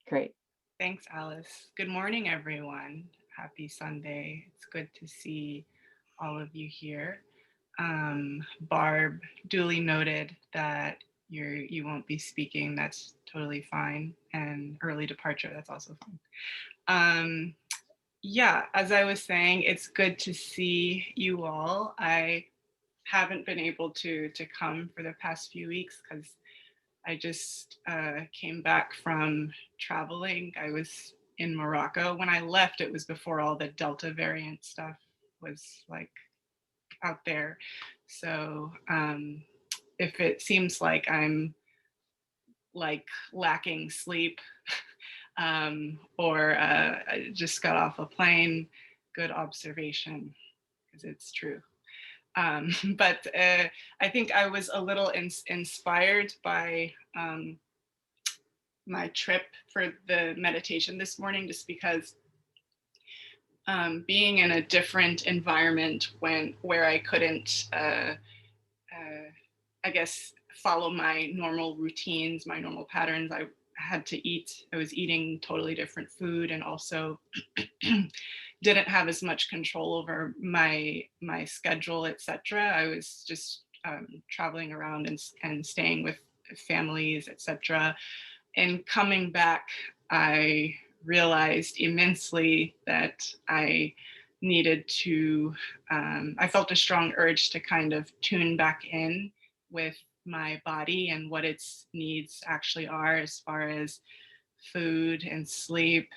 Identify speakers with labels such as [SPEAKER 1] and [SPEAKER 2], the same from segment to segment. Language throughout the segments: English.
[SPEAKER 1] Great.
[SPEAKER 2] Thanks, Alice. Good morning, everyone. Happy Sunday. It's good to see all of you here. Barb duly noted that you won't be speaking. That's totally fine. And early departure, that's also fine. Um, yeah, as I was saying, it's good to see you all. I haven't been able to come for the past few weeks because I just came back from traveling. I was in Morocco. When I left, it was before all the Delta variant stuff was like out there. So if it seems like I'm like lacking sleep or I just got off a plane, good observation because it's true. But I think I was a little inspired by my trip for the meditation this morning, just because being in a different environment where I couldn't, I guess, follow my normal routines, my normal patterns. I had to eat. I was eating totally different food, and also didn't have as much control over my schedule, etc. I was just traveling around and staying with families, etc. And coming back, I realized immensely that I needed to, I felt a strong urge to kind of tune back in with my body and what its needs actually are as far as food and sleep,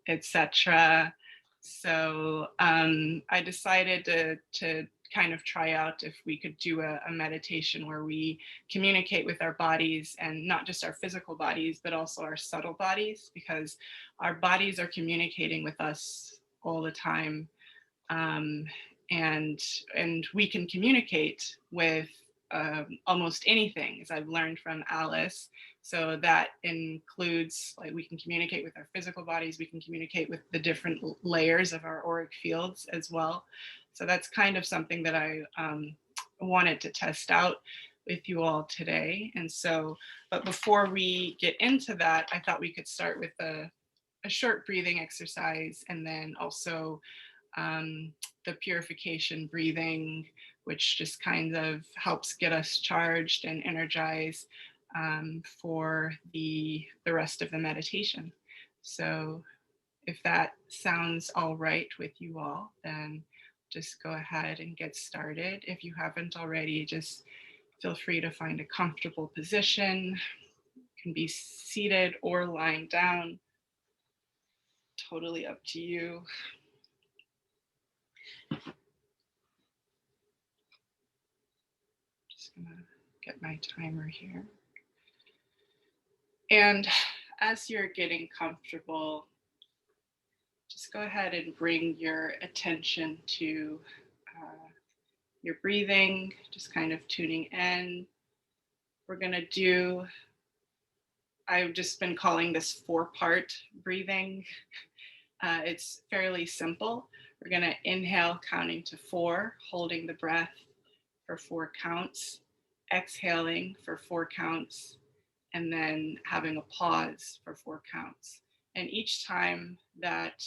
[SPEAKER 2] etc. So I decided to kind of try out if we could do a meditation where we communicate with our bodies, and not just our physical bodies, but also our subtle bodies, because our bodies are communicating with us all the time. Um, and we can communicate with almost anything, as I've learned from Alice. So that includes, like, we can communicate with our physical bodies, we can communicate with the different layers of our auric fields as well. So that's kind of something that I wanted to test out with you all today. And so, but before we get into that, I thought we could start with a short breathing exercise, and then also um, the purification breathing, which just kind of helps get us charged and energized for the rest of the meditation. So if that sounds all right with you all, then just go ahead and get started. If you haven't already, just feel free to find a comfortable position. You can be seated or lying down, totally up to you. Just gonna get my timer here. And as you're getting comfortable, just go ahead and bring your attention to your breathing, just kind of tuning in. We're going to do, I've just been calling this 4-part breathing. It's fairly simple. We're going to inhale, counting to 4, holding the breath for 4 counts, exhaling for 4 counts, and then having a pause for 4 counts. And each time that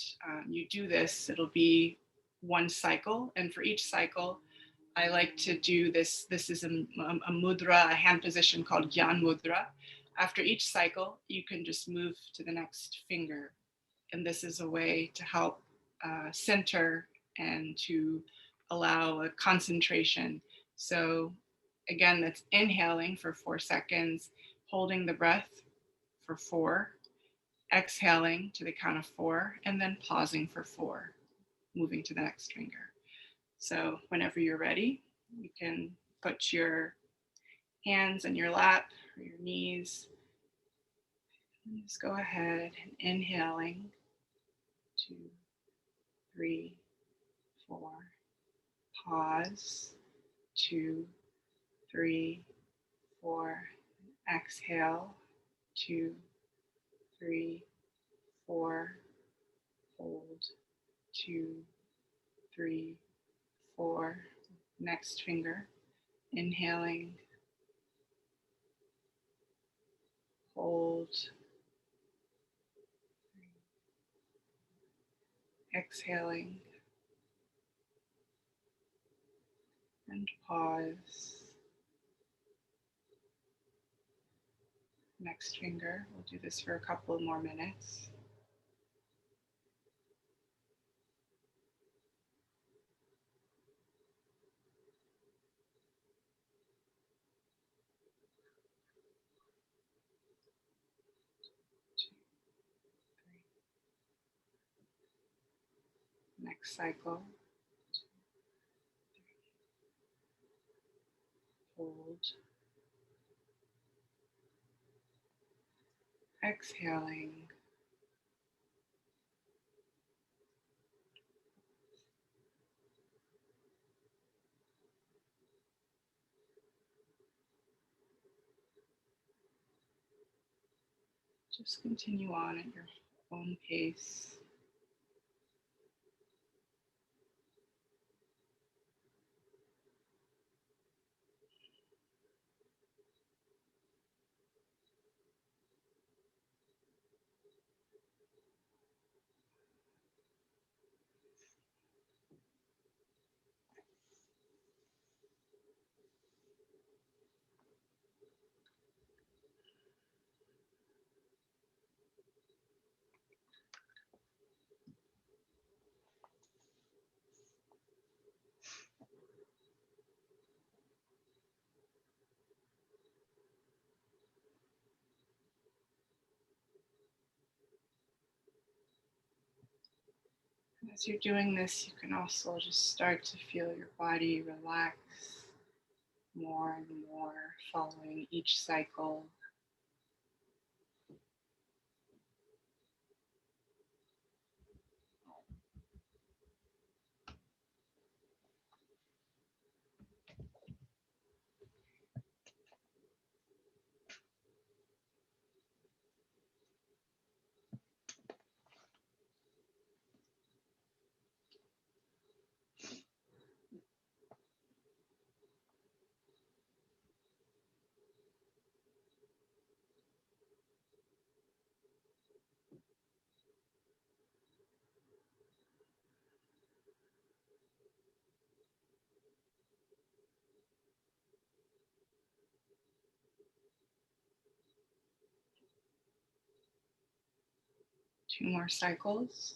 [SPEAKER 2] you do this, it'll be one cycle. And for each cycle, I like to do this. This is a mudra, a hand position called Gyan Mudra. After each cycle, you can just move to the next finger. And this is a way to help center and to allow a concentration. So again, that's inhaling for 4 seconds, holding the breath for 4, exhaling to the count of 4, and then pausing for 4, moving to the next finger. So whenever you're ready, you can put your hands in your lap or your knees. And just go ahead and inhaling, 2, 3, 4. Pause, 2, 3, 4. Exhale, 2, 3, 4. Hold, 2, 3, 4. Next finger. Inhaling, hold, Exhaling and pause. Next finger. We'll do this for a couple more minutes. Two, three. Next cycle. Hold. Exhaling. Just continue on at your own pace. As you're doing this, you can also just start to feel your body relax more and more following each cycle. 2 more cycles.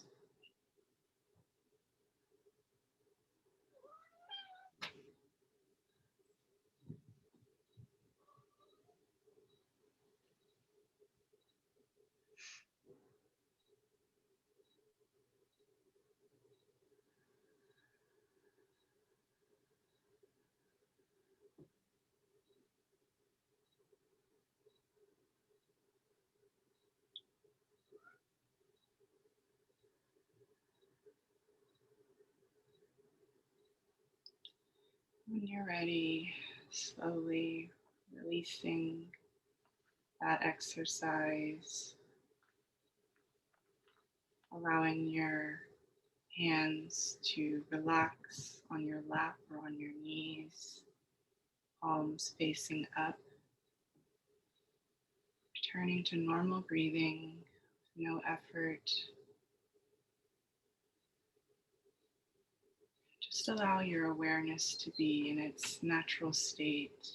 [SPEAKER 2] When you're ready, slowly releasing that exercise, allowing your hands to relax on your lap or on your knees, palms facing up, returning to normal breathing, no effort. Just allow your awareness to be in its natural state,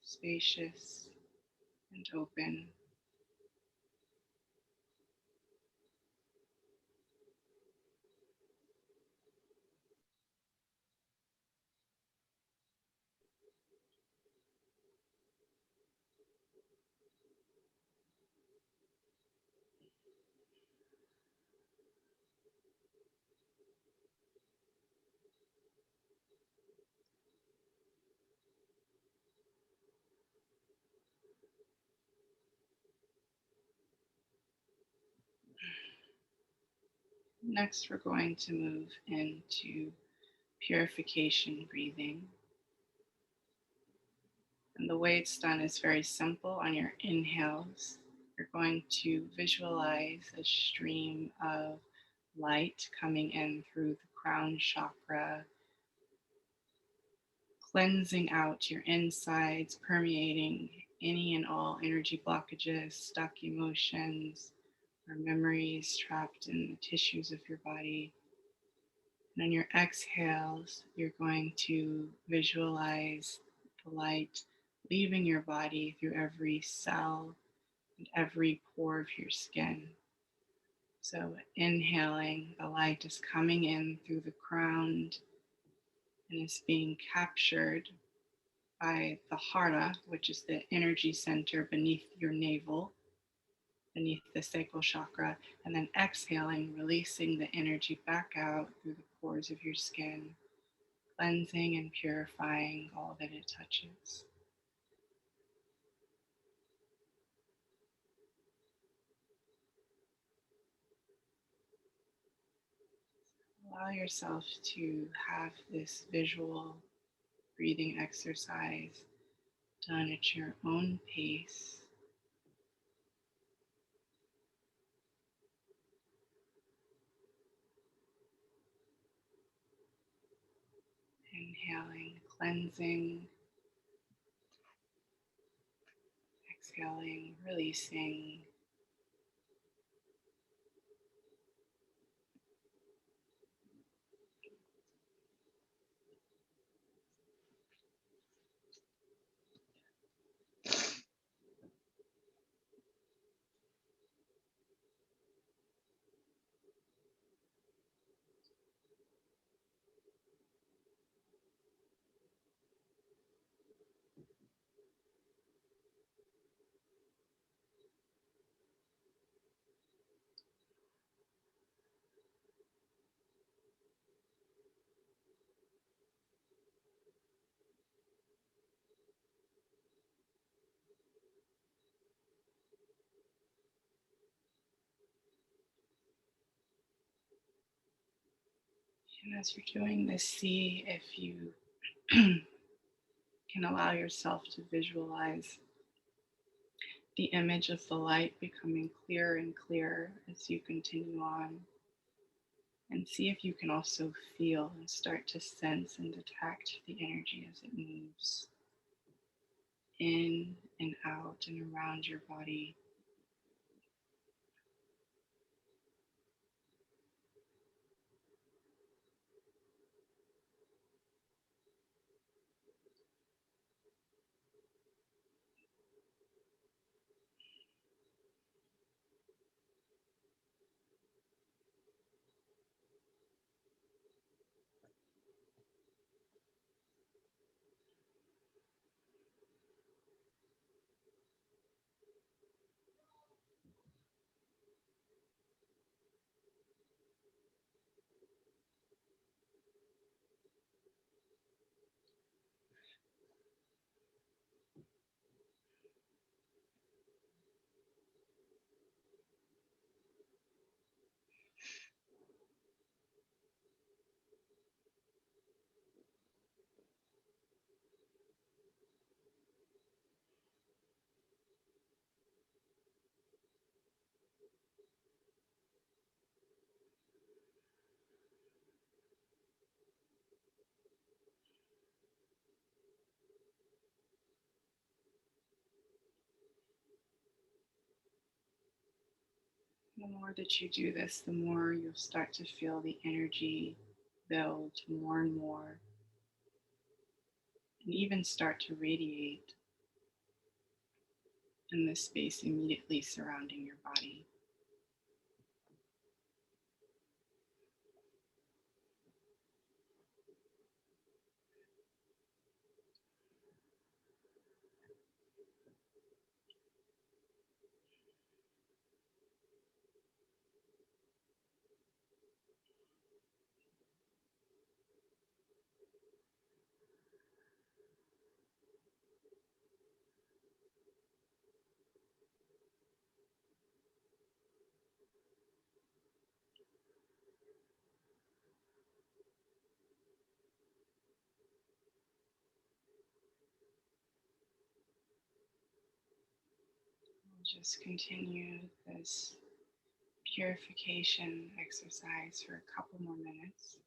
[SPEAKER 2] spacious and open. Next, we're going to move into purification breathing. And the way it's done is very simple. On your inhales, you're going to visualize a stream of light coming in through the crown chakra, cleansing out your insides, permeating any and all energy blockages, stuck emotions, or memories trapped in the tissues of your body. And on your exhales, you're going to visualize the light leaving your body through every cell and every pore of your skin. So, inhaling, the light is coming in through the crown and is being captured by the hara, which is the energy center beneath your navel, beneath the sacral chakra, and then exhaling, releasing the energy back out through the pores of your skin, cleansing and purifying all that it touches. Allow yourself to have this visual breathing exercise done at your own pace. Inhaling, cleansing, exhaling, releasing. And as you're doing this, see if you can allow yourself to visualize the image of the light becoming clearer and clearer as you continue on. And see if you can also feel and start to sense and detect the energy as it moves in and out and around your body. The more that you do this, the more you'll start to feel the energy build more and more, and even start to radiate in the space immediately surrounding your body. We'll just continue this purification exercise for a couple more minutes.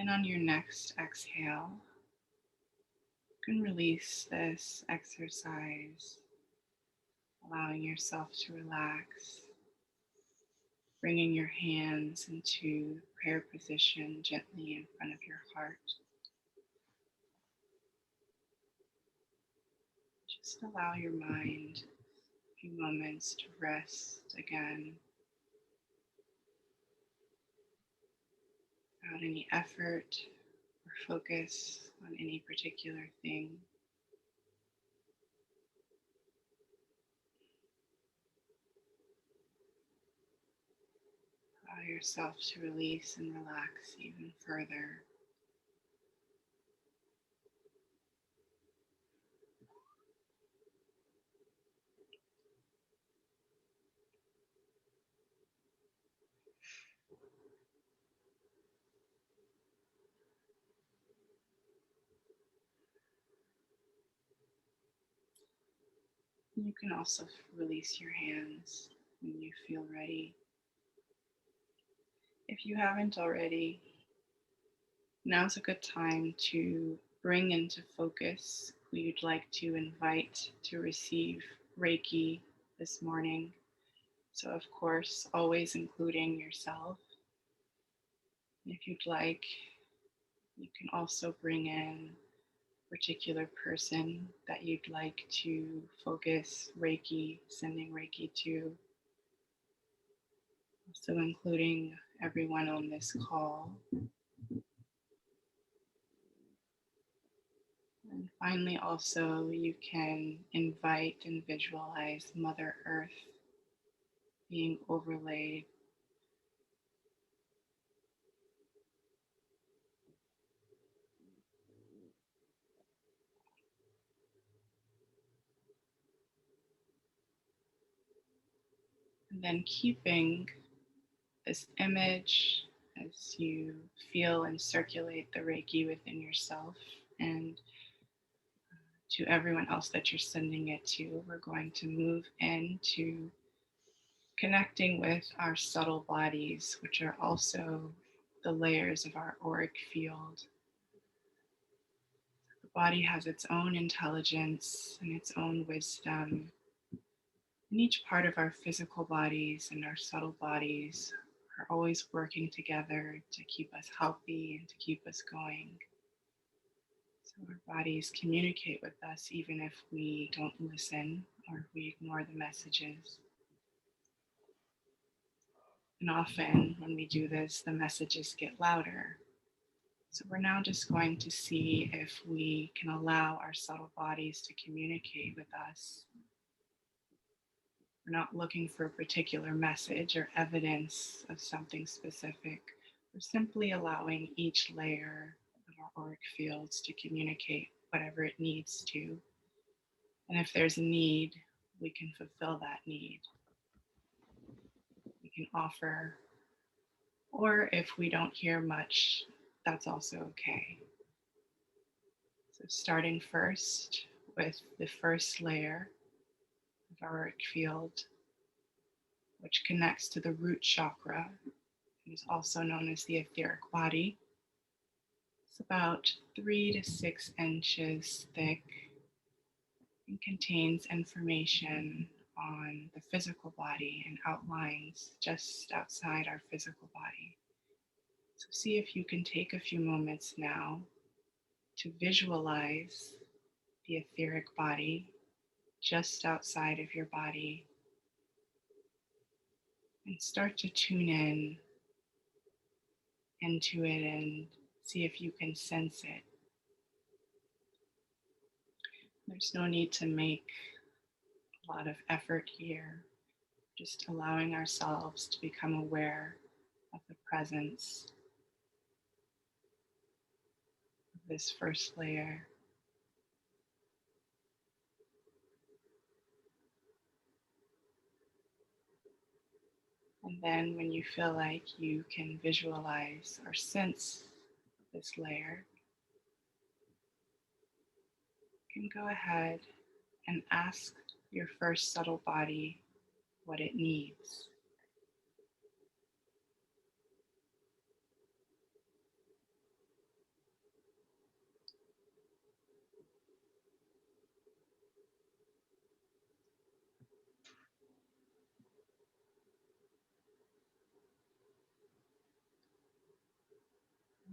[SPEAKER 2] then on your next exhale, you can release this exercise, allowing yourself to relax, bringing your hands into prayer position gently in front of your heart. Just allow your mind a few moments to rest again without any effort or focus on any particular thing. Allow yourself to release and relax even further. You can also release your hands when you feel ready. If you haven't already, now's a good time to bring into focus who you'd like to invite to receive Reiki this morning. So, of course, always including yourself. If you'd like, you can also bring in a particular person that you'd like to focus Reiki, sending Reiki to, also including everyone on this call. And finally, also, you can invite and visualize Mother Earth being overlaid and then keeping this image as you feel and circulate the Reiki within yourself and to everyone else that you're sending it to. We're going to move into connecting with our subtle bodies, which are also the layers of our auric field. The body has its own intelligence and its own wisdom. And each part of our physical bodies and our subtle bodies are always working together to keep us healthy and to keep us going. So our bodies communicate with us even if we don't listen or if we ignore the messages. And often when we do this, the messages get louder. So we're now just going to see if we can allow our subtle bodies to communicate with us. We're not looking for a particular message or evidence of something specific. We're simply allowing each layer of our auric fields to communicate whatever it needs to. And if there's a need, we can fulfill that need. We can offer, or if we don't hear much, that's also okay. So starting first with the first layer of our auric field, which connects to the root chakra, and is also known as the etheric body. It's about 3 to 6 inches thick and contains information on the physical body and outlines just outside our physical body. So see if you can take a few moments now to visualize the etheric body just outside of your body and start to tune in into it and see if you can sense it. There's no need to make a lot of effort here, just allowing ourselves to become aware of the presence of this first layer. And then when you feel like you can visualize or sense this layer, you can go ahead and ask your first subtle body what it needs.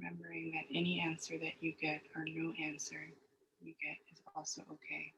[SPEAKER 2] remembering that any answer that you get or no answer you get is also okay.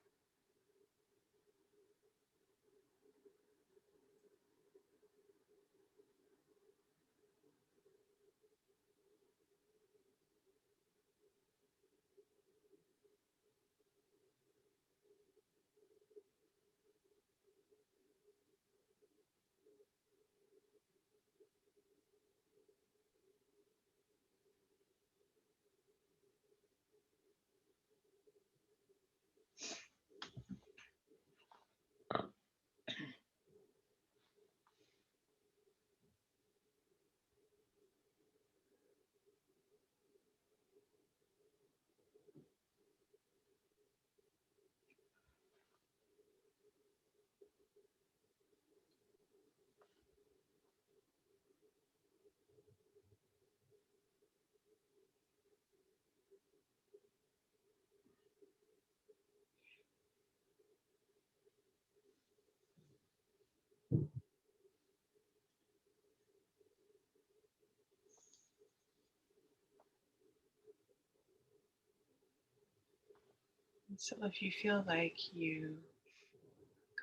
[SPEAKER 2] And so if you feel like you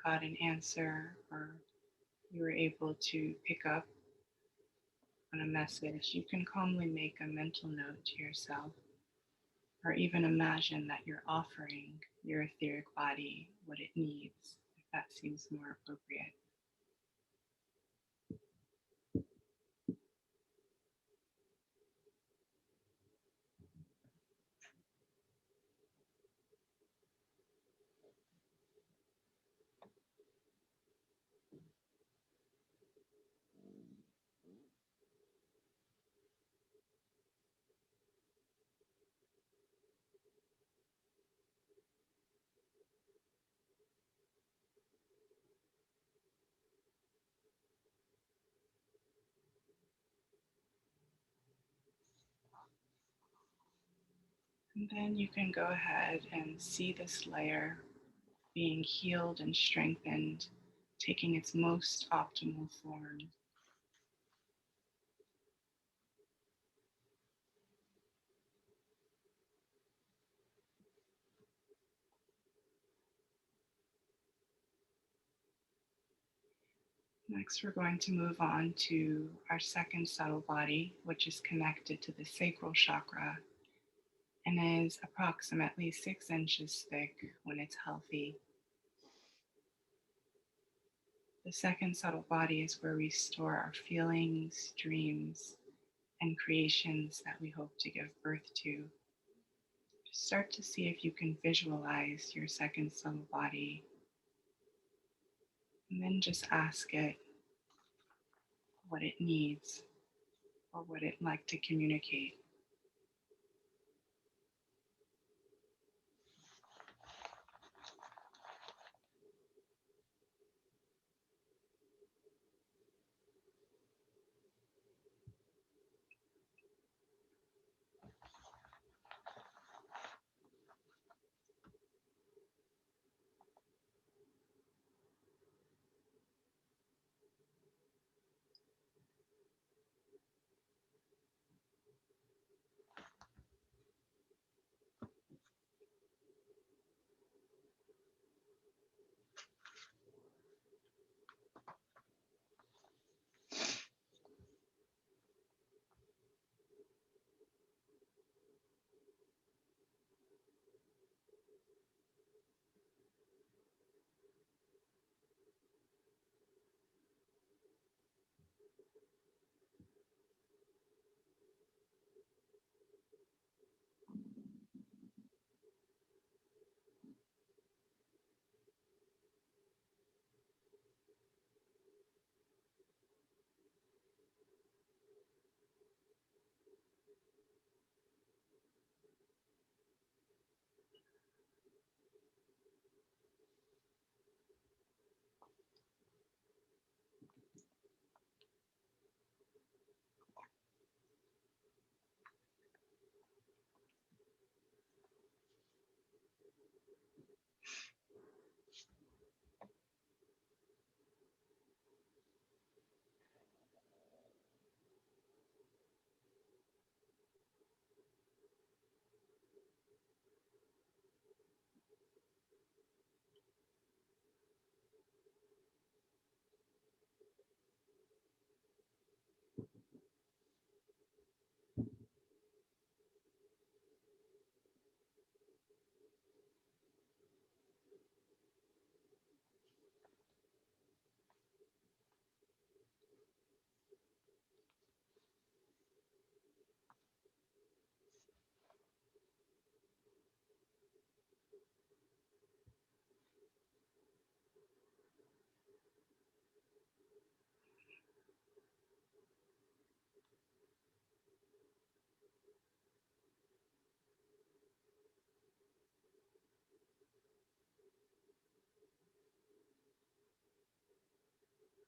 [SPEAKER 2] got an answer or you were able to pick up on a message, you can calmly make a mental note to yourself or even imagine that you're offering your etheric body what it needs, if that seems more appropriate. And then you can go ahead and see this layer being healed and strengthened, taking its most optimal form. Next, we're going to move on to our second subtle body, which is connected to the sacral chakra and is approximately 6 inches thick when it's healthy. The second subtle body is where we store our feelings, dreams, and creations that we hope to give birth to. Start to see if you can visualize your second subtle body, and then just ask it what it needs or what it'd like to communicate.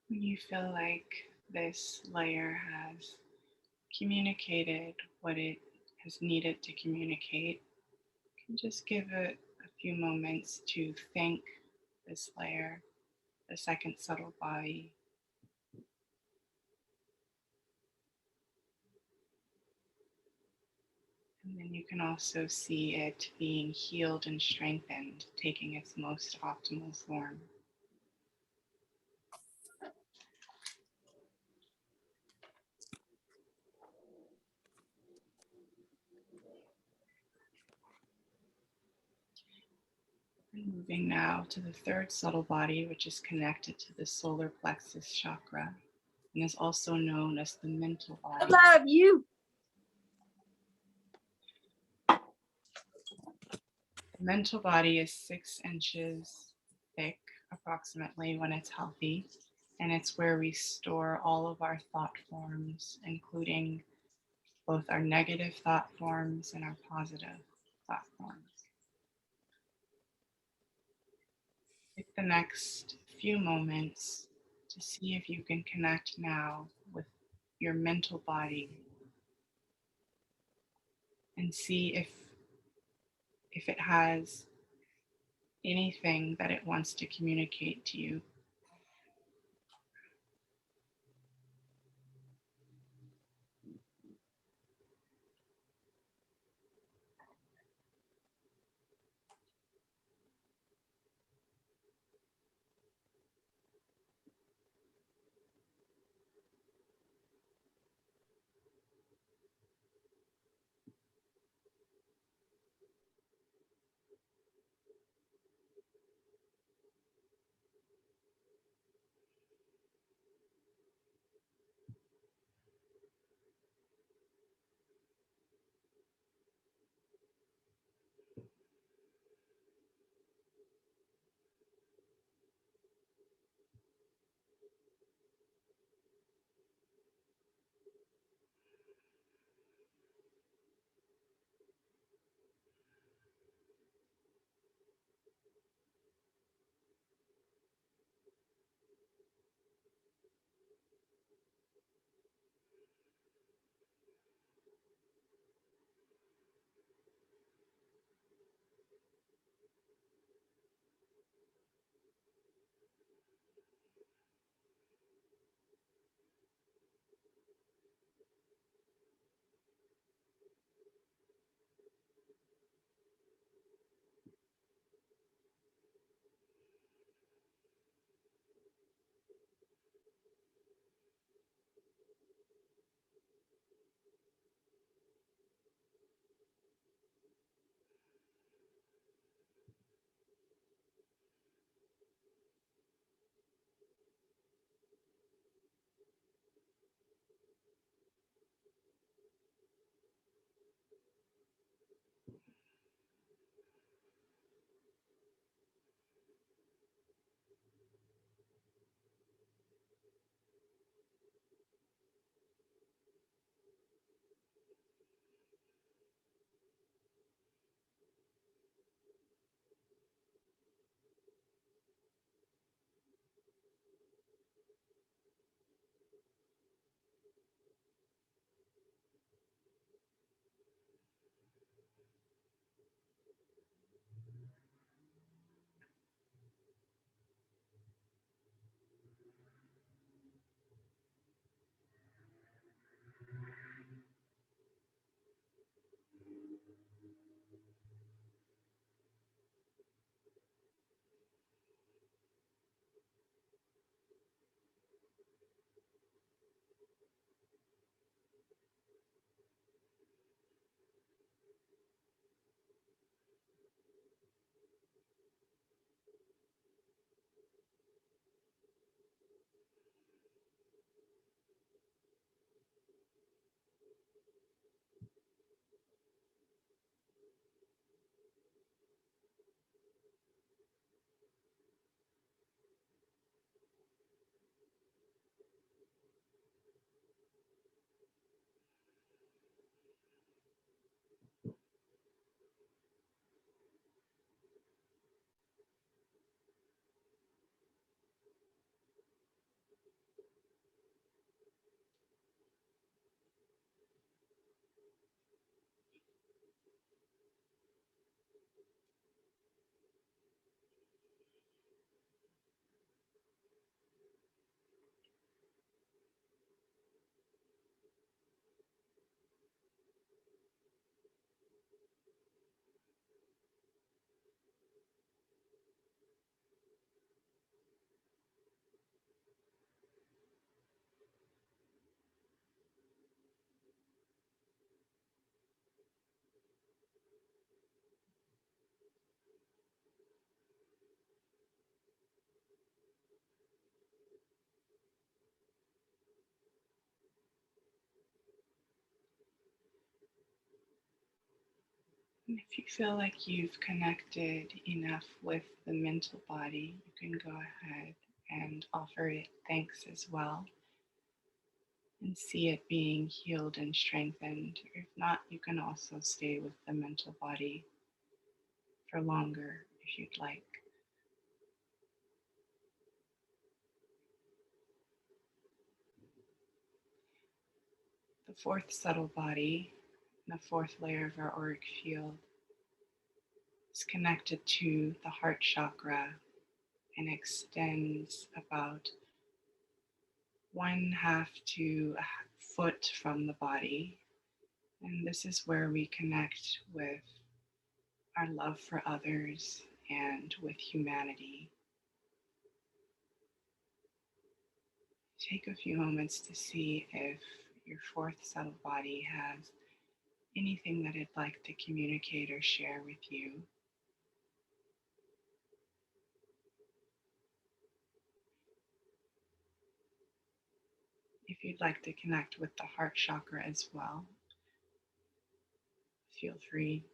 [SPEAKER 2] When you feel like this layer has communicated what it has needed to communicate, you can just give it a few moments to thank this layer, the second subtle body. And then you can also see it being healed and strengthened, taking its most optimal form. And moving now to the third subtle body, which is connected to the solar plexus chakra and is also known as the mental body.
[SPEAKER 1] I love you.
[SPEAKER 2] The mental body is 6 inches thick, approximately, when it's healthy, and it's where we store all of our thought forms, including both our negative thought forms and our positive thought forms. Take the next few moments to see if you can connect now with your mental body and see if it has anything that it wants to communicate to you. And if you feel like you've connected enough with the mental body, you can go ahead and offer it thanks as well and see it being healed and strengthened. If not, you can also stay with the mental body for longer if you'd like. The fourth subtle body, the fourth layer of our auric field, is connected to the heart chakra and extends about 1/2 to a foot from the body. And this is where we connect with our love for others and with humanity. Take a few moments to see if your fourth subtle body has anything that it'd like to communicate or share with you. If you'd like to connect with the heart chakra as well, feel free.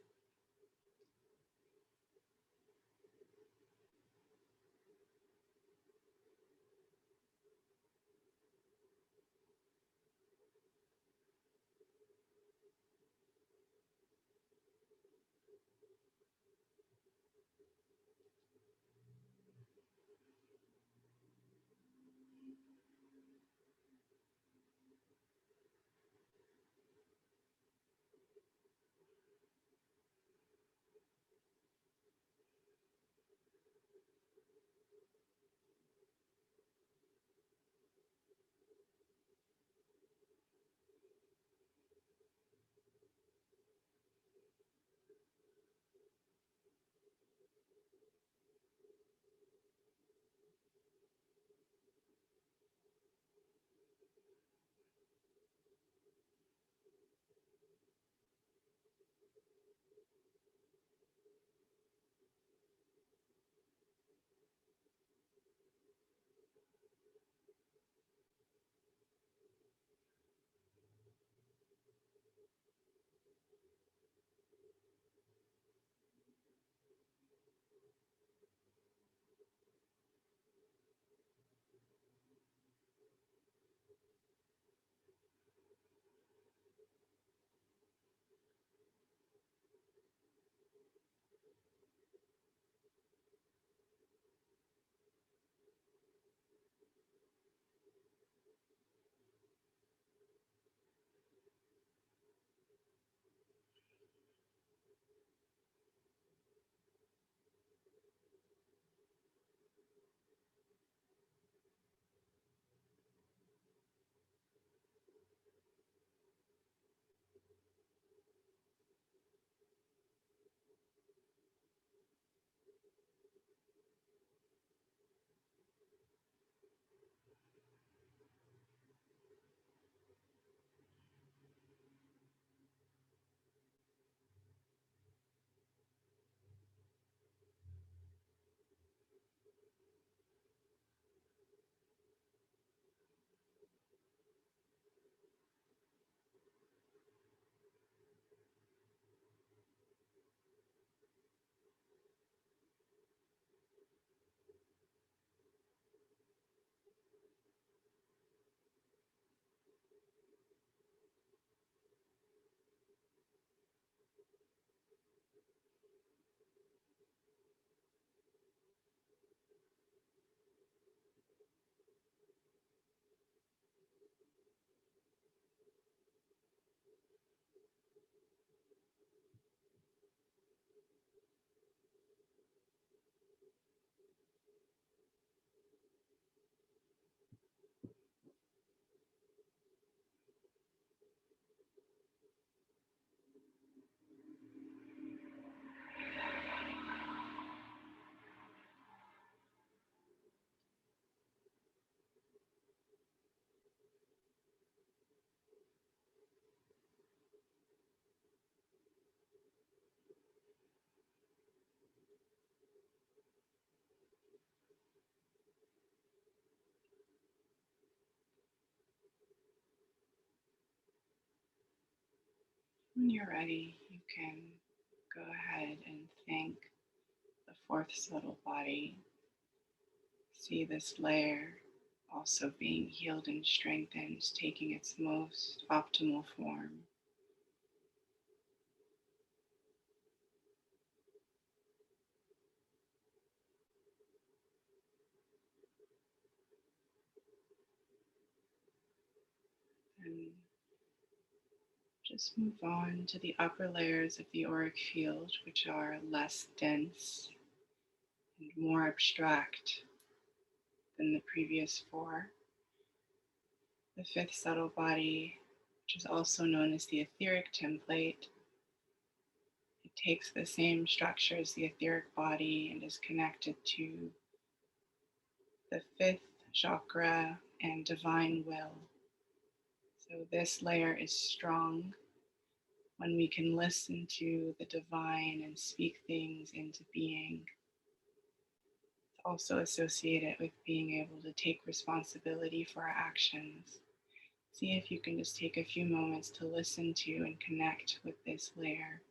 [SPEAKER 2] When you're ready, you can go ahead and thank the fourth subtle body. See this layer also being healed and strengthened, taking its most optimal form. And just move on to the upper layers of the auric field, which are less dense and more abstract than the previous four. The fifth subtle body, which is also known as the etheric template, it takes the same structure as the etheric body and is connected to the fifth chakra and divine will. So this layer is strong when we can listen to the divine and speak things into being. It's also associated with being able to take responsibility for our actions. See if you can just take a few moments to listen to and connect with this layer.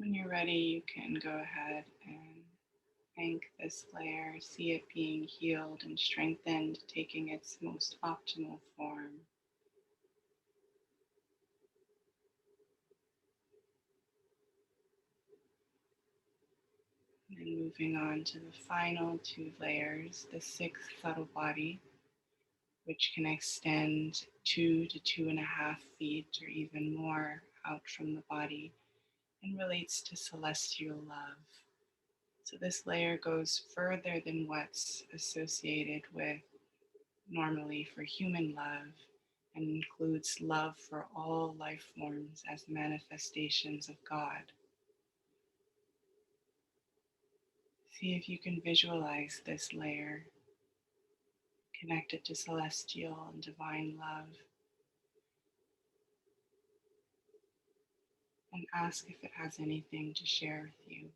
[SPEAKER 2] When you're ready, you can go ahead and thank this layer, see it being healed and strengthened, taking its most optimal form. And then moving on to the final two layers, the sixth subtle body, which can extend 2 to 2.5 feet or even more out from the body and relates to celestial love. So this layer goes further than what's associated with normally for human love and includes love for all life forms as manifestations of God. See if you can visualize this layer connected to celestial and divine love, and ask if it has anything to share with you.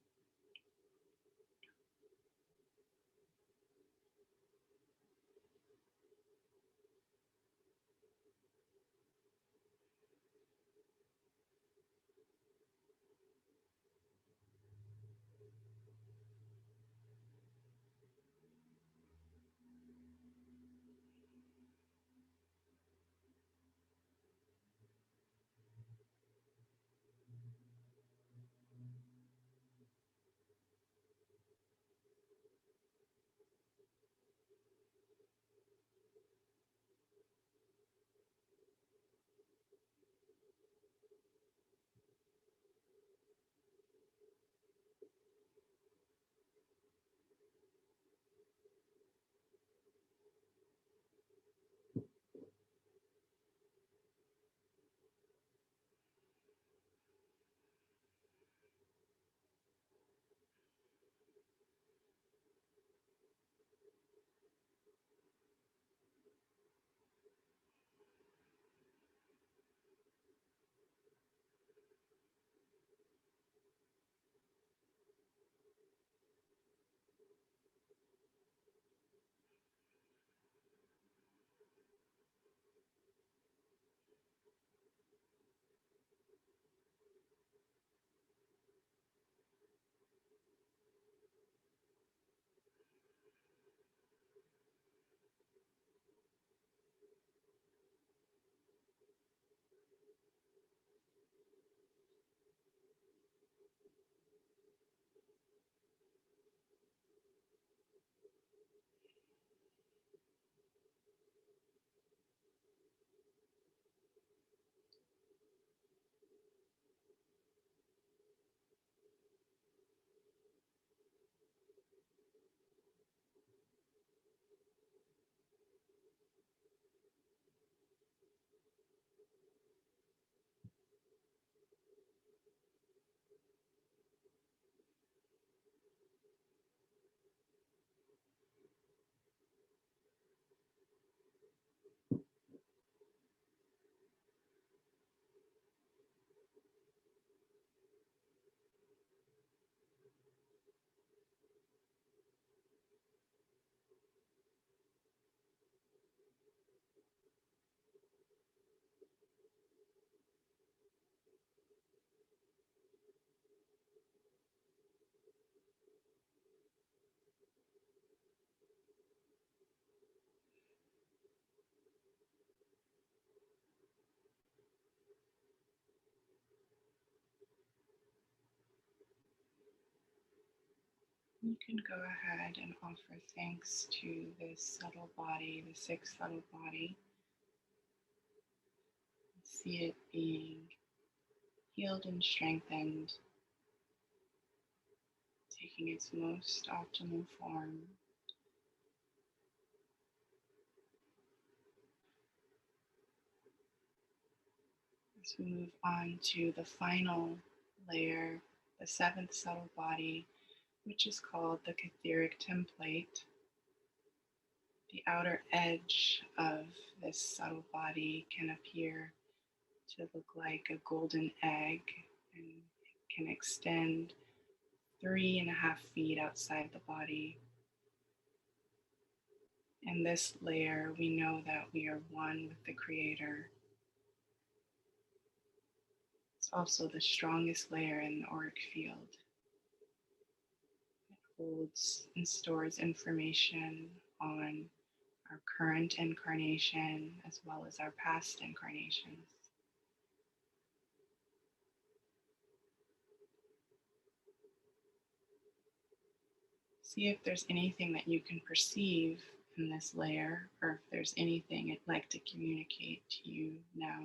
[SPEAKER 2] You can go ahead and offer thanks to this subtle body, the sixth subtle body. See it being healed and strengthened, taking its most optimal form. As we move on to the final layer, the seventh subtle body, which is called the etheric template. The outer edge of this subtle body can appear to look like a golden egg and can extend 3.5 feet outside the body. In this layer, we know that we are one with the Creator. It's also the strongest layer in the auric field. It holds and stores information on our current incarnation as well as our past incarnations. See if there's anything that you can perceive in this layer, or if there's anything it'd like to communicate to you now.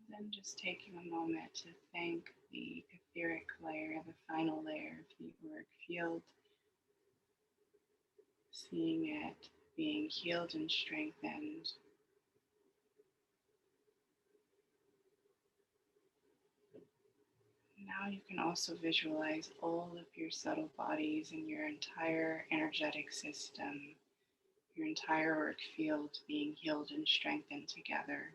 [SPEAKER 2] Then just taking a moment to thank the etheric layer, the final layer of the auric field, seeing it being healed and strengthened. Now you can also visualize all of your subtle bodies and your entire energetic system, your entire auric field being healed and strengthened together.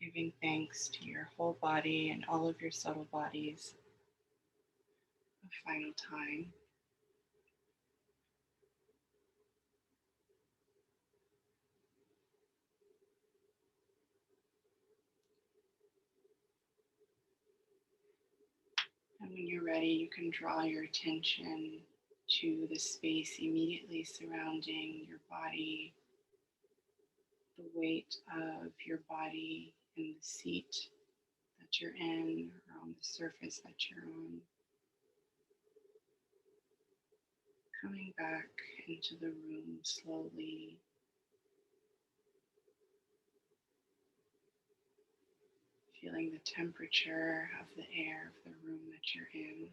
[SPEAKER 2] Giving thanks to your whole body and all of your subtle bodies a final time. And when you're ready, you can draw your attention to the space immediately surrounding your body, the weight of your body in the seat that you're in or on the surface that you're on. Coming back into the room slowly, feeling the temperature of the air of the room that you're in.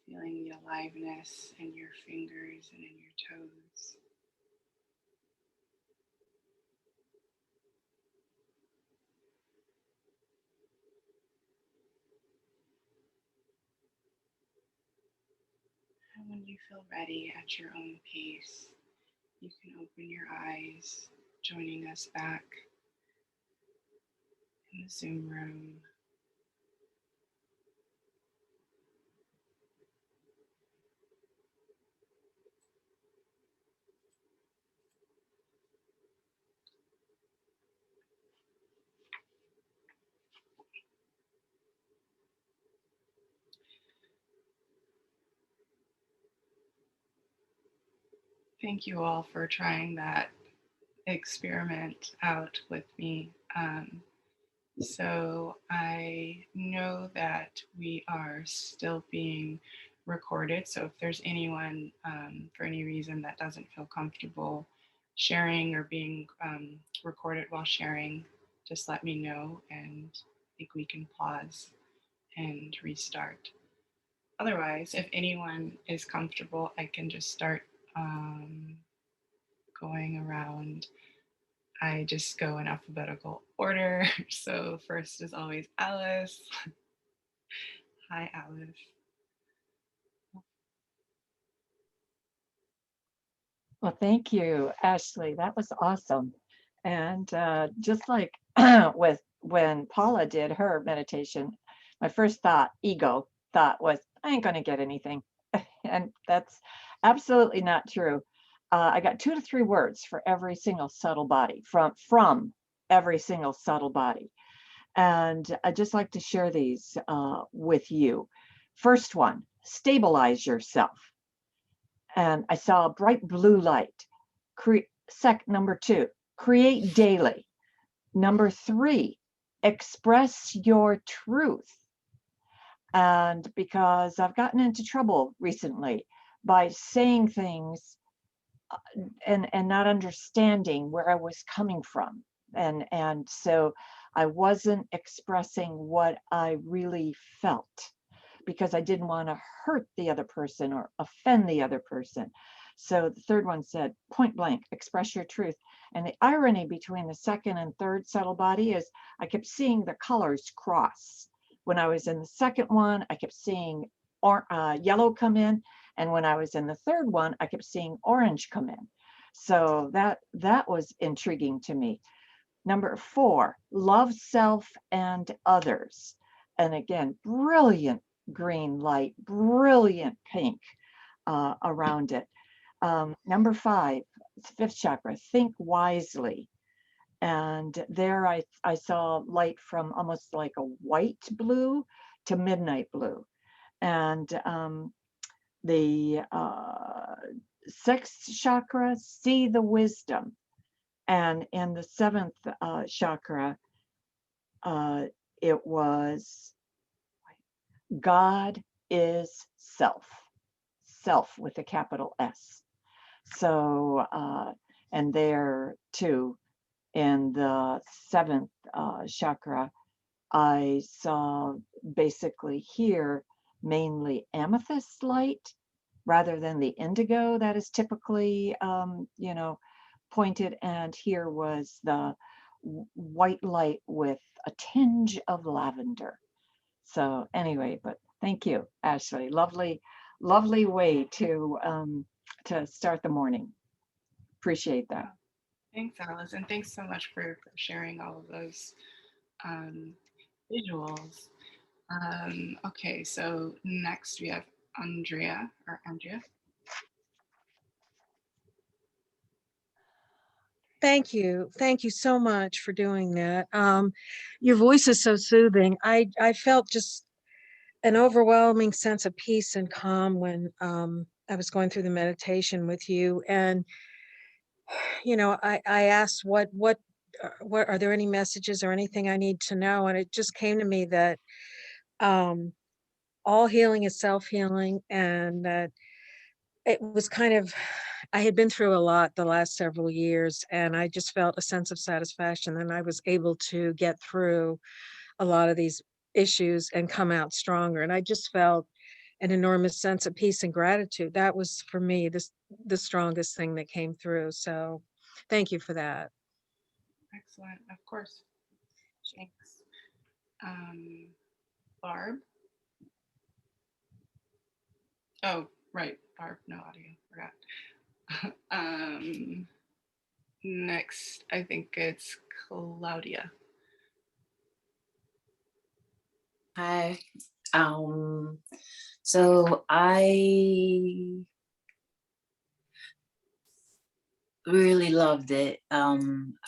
[SPEAKER 2] Feeling the aliveness in your fingers and in your toes. And when you feel ready at your own pace, you can open your eyes, joining us back in the Zoom room. Thank you all for trying that experiment out with me. So I know that we are still being recorded. So if there's anyone for any reason that doesn't feel comfortable sharing or being recorded while sharing, just let me know and I think we can pause and restart. Otherwise, if anyone is comfortable, I can just start going around. I just go in alphabetical order. So first is always Alice. Hi, Alice.
[SPEAKER 1] Well, thank you, Ashley. That was awesome. And just like with when Paula did her meditation, my first thought, ego thought was, I ain't going to get anything. And that's absolutely not true. I got 2 to 3 words for every single subtle body from every single subtle body. And I'd just like to share these with you. First one, stabilize yourself. And I saw a bright blue light. Number 2, create daily. Number 3, express your truth. And because I've gotten into trouble recently by saying things and not understanding where I was coming from. And so I wasn't expressing what I really felt because I didn't want to hurt the other person or offend the other person. So the third one said, point blank, express your truth. And the irony between the second and third subtle body is I kept seeing the colors cross. When I was in the second one, I kept seeing yellow come in. And when I was in the third one, I kept seeing orange come in. So that was intriguing to me. Number 4, love self and others. And again, brilliant green light, brilliant pink around it. Number 5, 5th chakra, think wisely. And there I saw light from almost like a white blue to midnight blue. And the 6th chakra, see the wisdom. And in the 7th chakra, it was God is self, self with a capital S. So, and there too, in the 7th chakra, I saw basically here mainly amethyst light rather than the indigo that is typically, pointed. And here was the white light with a tinge of lavender. So anyway, but thank you, Ashley. Lovely, lovely way to start the morning. Appreciate that.
[SPEAKER 2] Thanks, Alice, and thanks so much for sharing all of those um, visuals. Okay, so next we have Andrea or Andrea.
[SPEAKER 3] Thank you. Thank you so much for doing that. Your voice is so soothing. I felt just an overwhelming sense of peace and calm when I was going through the meditation with you. And, I asked what are there any messages or anything I need to know? And it just came to me that um, all healing is self-healing, and that it was kind of, I had been through a lot the last several years, and I just felt a sense of satisfaction, and I was able to get through a lot of these issues and come out stronger. And I just felt an enormous sense of peace and gratitude. That was for me the strongest thing that came through. So thank you for that.
[SPEAKER 2] Excellent, of course. Thanks. Barb. Oh, right, Barb. No audio. Forgot. Next, I think it's Claudia.
[SPEAKER 4] Hi. So I really loved it. I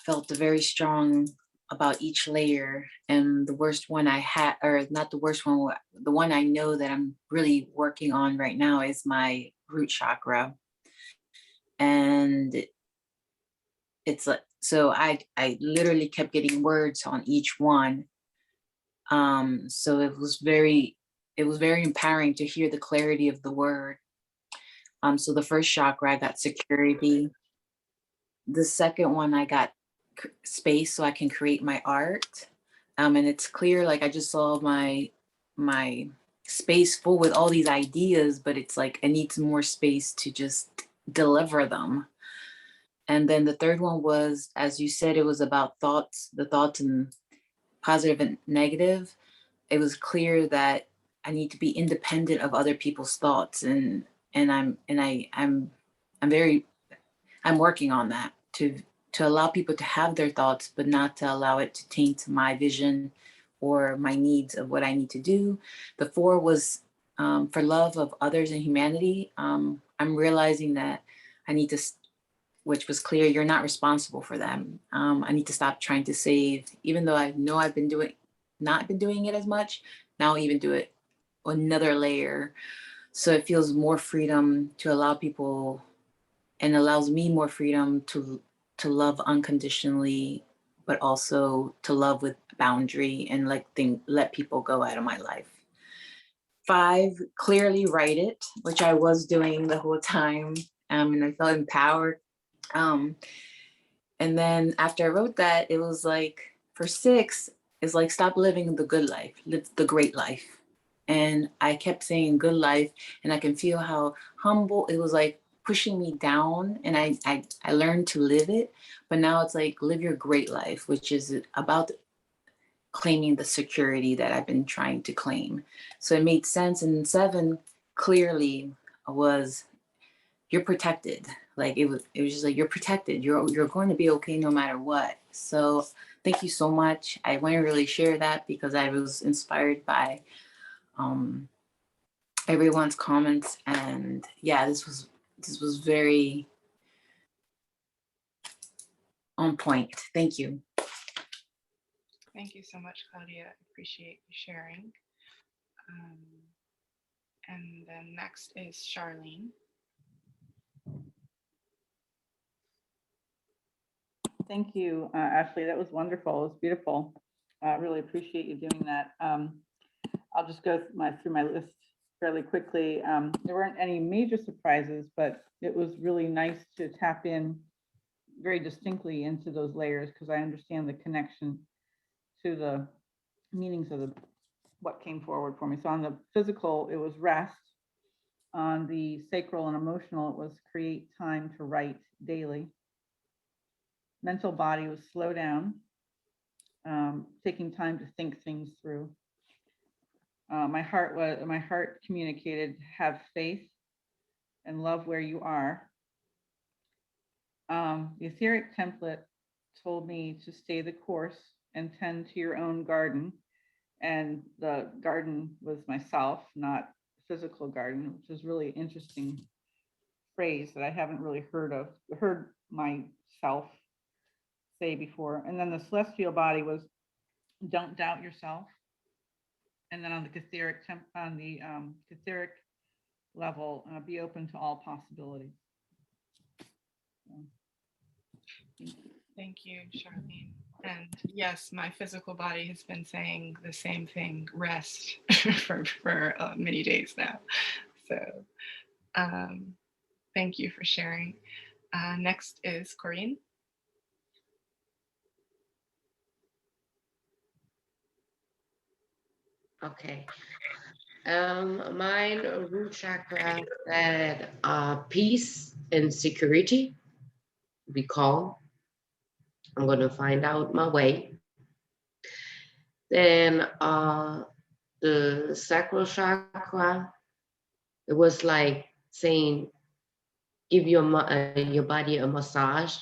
[SPEAKER 4] felt very strong about each layer, and the worst one I had, or not the worst one, the one I know that I'm really working on right now is my root chakra, and it's like so I literally kept getting words on each one. So it was very empowering to hear the clarity of the word. So the first chakra I got security. The second one I got space so I can create my art. And it's clear, like I just saw my space full with all these ideas, but it's like I need some more space to just deliver them. And then the third one was, as you said, it was about thoughts, the thoughts and positive and negative. It was clear that I need to be independent of other people's thoughts, I'm very I'm working on that to allow people to have their thoughts, but not to allow it to taint my vision or my needs of what I need to do. The four was for love of others and humanity. I'm realizing that I need to, which was clear, you're not responsible for them. I need to stop trying to save, even though I know I've been not been doing it as much. Now I even do it another layer. So it feels more freedom to allow people and allows me more freedom to love unconditionally, but also to love with boundary and let people go out of my life. Five, clearly write it, which I was doing the whole time, and I felt empowered. Um, and then after I wrote that, it was like for six, it's like stop living the good life, live the great life. And I kept saying good life, and I can feel how humble it was, like pushing me down. And I learned to live it, but now it's like live your great life, which is about claiming the security that I've been trying to claim. So it made sense. And seven clearly was you're protected. Like it was just like you're protected. You're going to be okay no matter what. So thank you so much. I want to really share that because I was inspired by um, everyone's comments, and yeah, this was very on point. Thank you.
[SPEAKER 2] Thank you so much, Claudia. I appreciate you sharing. Um, and then next is Charlene.
[SPEAKER 5] Thank you, Ashley. That was wonderful. It was beautiful. I really appreciate you doing that. I'll just go through my list fairly quickly. There weren't any major surprises, but it was really nice to tap in very distinctly into those layers because I understand the connection to the meanings of what came forward for me. So on the physical, it was rest. On the sacral and emotional, it was create time to write daily. Mental body was slow down, taking time to think things through. My heart communicated have faith and love where you are. The etheric template told me to stay the course and tend to your own garden. And the garden was myself, not physical garden, which is really interesting phrase that I haven't really heard myself say before. And then the celestial body was don't doubt yourself. And then on the etheric level, be open to all possibilities. So,
[SPEAKER 2] Thank you, Charlene. And yes, my physical body has been saying the same thing, rest, for many days now. So um, thank you for sharing. Next is Corinne.
[SPEAKER 6] Okay. Mine root chakra said peace and security. Be calm. I'm gonna find out my way. Then the sacral chakra, it was like saying give your body a massage.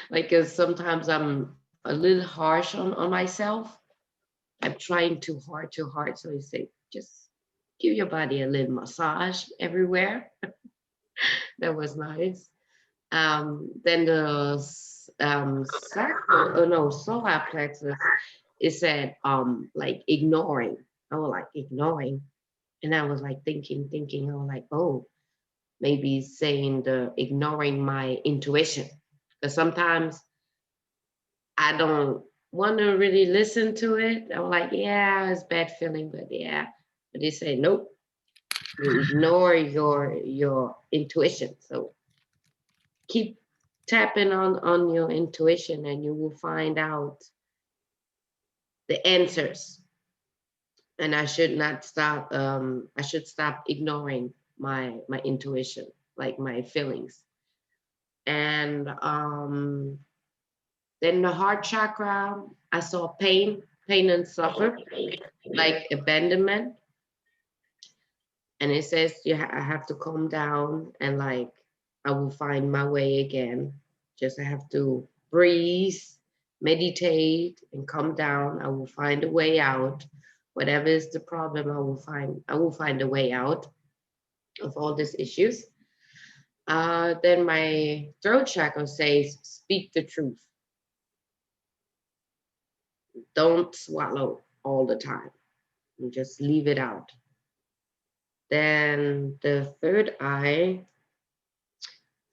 [SPEAKER 6] Like 'cause sometimes I'm a little harsh on myself. I'm trying too hard, So he said, just give your body a little massage everywhere. That was nice. Then the solar plexus, it said like ignoring. I was like ignoring. And I was like thinking. I was like, oh, maybe saying the ignoring my intuition. Because sometimes I don't want to really listen to it. I'm like, yeah, it's bad feeling, but yeah. But they say, nope, you ignore your intuition. So keep tapping on your intuition and you will find out the answers. And I should not stop, I should stop ignoring my intuition, like my feelings. And then the heart chakra, I saw pain and suffer, like abandonment. And it says I have to calm down and like I will find my way again. Just I have to breathe, meditate, and calm down. I will find a way out. Whatever is the problem, I will find a way out of all these issues. Then my throat chakra says, speak the truth. Don't swallow all the time. And just leave it out. Then the third eye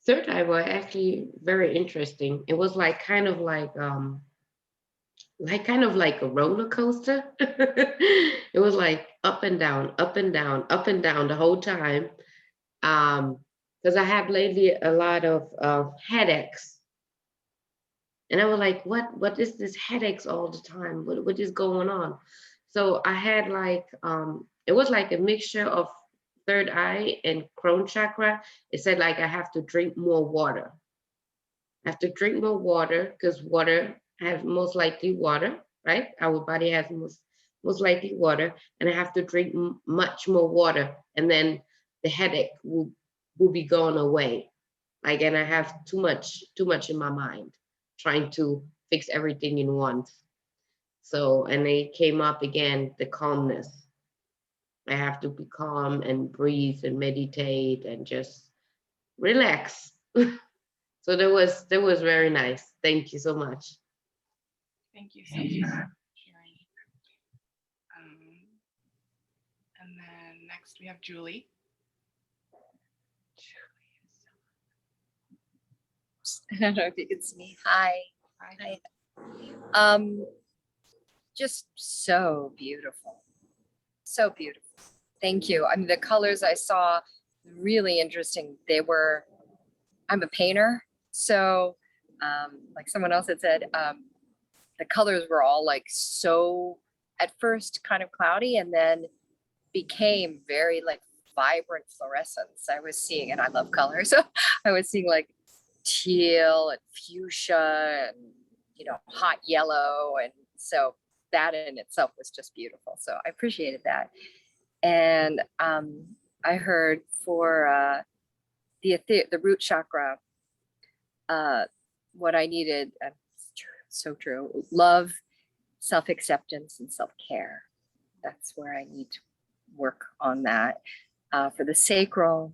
[SPEAKER 6] was actually very interesting. It was like kind of like a roller coaster. It was like up and down, up and down, up and down the whole time. Because I have lately a lot of headaches. And I was like, what is this headaches all the time? What is going on? So I had like, it was like a mixture of third eye and crown chakra. It said like, I have to drink more water. I have to drink more water because water has most likely water, right? Our body has most likely water. And I have to drink much more water. And then the headache will be going away. Like, and I have too much in my mind, trying to fix everything in once. So, and it came up again, the calmness. I have to be calm and breathe and meditate and just relax. So that was very nice. Thank you so much.
[SPEAKER 2] Thank you so much for sharing. And then next we have Julie.
[SPEAKER 7] I don't know if you can see me. Hi.
[SPEAKER 2] Hi.
[SPEAKER 7] Just so beautiful. So beautiful. Thank you. I mean, the colors I saw, really interesting. I'm a painter. So like someone else had said, the colors were all like so at first kind of cloudy and then became very like vibrant fluorescence. I was seeing, and I love color. So I was seeing like teal and fuchsia and, you know, hot yellow. And so that in itself was just beautiful. So I appreciated that. And I heard for the root chakra, what I needed, so true, love, self-acceptance, and self-care. That's where I need to work on that. For the sacral,